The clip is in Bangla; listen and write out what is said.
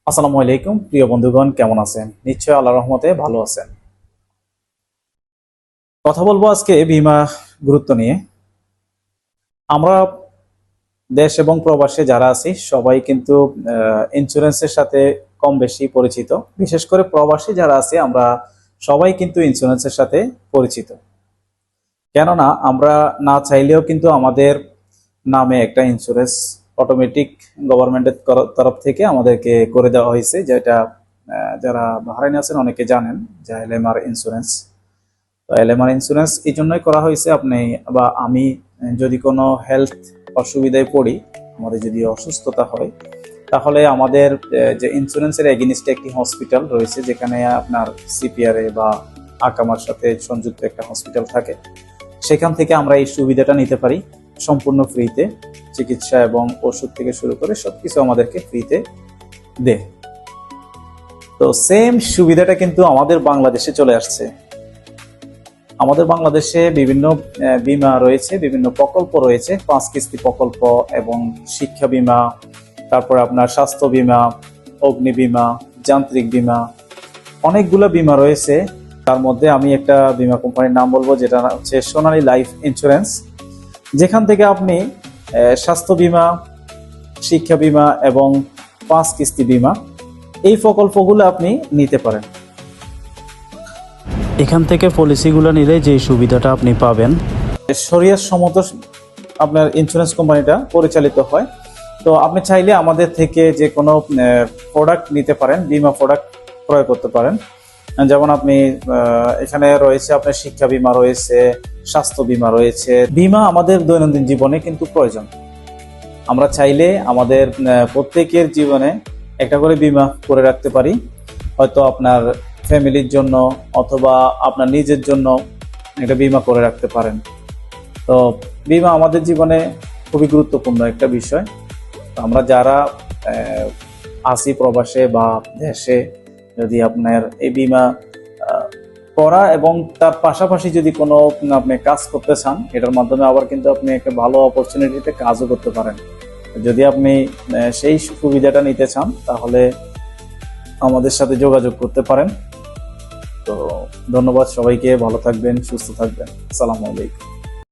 আসসালামু আলাইকুম প্রিয় বন্ধুগণ, কেমন আছেন? নিশ্চয় আল্লাহর রহমতে ভালো আছেন। কথা বলবো আজকে বীমা গুরুত্ব নিয়ে। আমরা দেশ এবং প্রবাসে যারা আছি সবাই কিন্তু ইন্স্যুরেন্সের সাথে কম বেশি পরিচিত। বিশেষ করে প্রবাসী যারা আছে আমরা সবাই কিন্তু ইন্স্যুরেন্সের সাথে পরিচিত। কেননা আমরা না চাইলেও কিন্তু আমাদের নামে একটা ইন্স্যুরেন্স অটোমেটিক গভর্নমেন্টের তরফ থেকে আমাদেরকে করে দেওয়া হয়েছে, যেটা যারা বাহরাইনে আছেন অনেকে জানেন যে এলএমআর ইন্স্যুরেন্স। তো এলএমআর ইন্স্যুরেন্স এই জন্যই করা হয়েছে, আপনি বা আমি যদি কোনো হেলথ অসুবিধায় পড়ি, আমাদের যদি অসুস্থতা হয়, তাহলে আমাদের যে ইন্স্যুরেন্সের এগেনিস্টে একটি হসপিটাল রয়েছে, যেখানে আপনার সিপিআরএ বা আকামার সাথে সংযুক্ত একটা হসপিটাল থাকে, সেখান থেকে আমরা এই সুবিধাটা নিতে পারি সম্পূর্ণ ফ্রিতে। চিকিৎসা এবং ওষুধ থেকে শুরু করে সবকিছু আমাদেরকে ফ্রিতে দেয়। তো সেম সুবিধাটা কিন্তু আমাদের বাংলাদেশে চলে আসছে। আমাদের বাংলাদেশে বিভিন্ন বীমা রয়েছে, বিভিন্ন প্রকল্প রয়েছে, 5 কিস্তি প্রকল্প এবং শিক্ষা বীমা, তারপরে আপনার স্বাস্থ্য বীমা, অগ্নি বীমা, যান্ত্রিক বীমা, অনেকগুলো বীমা রয়েছে। তার মধ্যে আমি একটা বীমা কোম্পানির নাম বলবো, যেটা হচ্ছে সোনালী লাইফ ইন্স্যুরেন্স, যেখান থেকে আপনি স্বাস্থ্য বীমা, শিক্ষা বীমা এবং 5 কিস্তি বীমা, এই প্রকল্পগুলো আপনি নিতে পারেন। এখান থেকে পলিসিগুলো নিলে যে সুবিধাটা আপনি পাবেন, শরিয়াত সম্মত আপনার ইন্স্যুরেন্স কোম্পানিটা পরিচালিত হয়। তো আপনি চাইলে আমাদের থেকে যে কোনো প্রোডাক্ট নিতে পারেন, বীমা প্রোডাক্ট ক্রয় করতে পারেন। যেমন আপনি এখানে রয়েছে আপনার শিক্ষা বীমা রয়েছে, স্বাস্থ্য বীমা রয়েছে। বীমা আমাদের দৈনন্দিন জীবনে কিন্তু প্রয়োজন। আমরা চাইলে আমাদের প্রত্যেকের জীবনে একটা করে বীমা করে রাখতে পারি, হয়তো আপনার ফ্যামিলির জন্য অথবা আপনার নিজের জন্য একটা বীমা করে রাখতে পারেন। তো বীমা আমাদের জীবনে খুবই গুরুত্বপূর্ণ একটা বিষয়। আমরা যারা আসি প্রবাসে বা দেশে, যদি আপনার এই বীমা করা এবং তার পাশাপাশি যদি কোনো আপনি কাজ করতে চান, এটার মাধ্যমে আবার কিন্তু আপনি একটা ভালো অপরচুনিটিতে কাজও করতে পারেন। যদি আপনি সেই সুবিধাটা নিতে চান, তাহলে আমাদের সাথে যোগাযোগ করতে পারেন। তো ধন্যবাদ সবাইকে, ভালো থাকবেন, সুস্থ থাকবেন। আসসালামু আলাইকুম।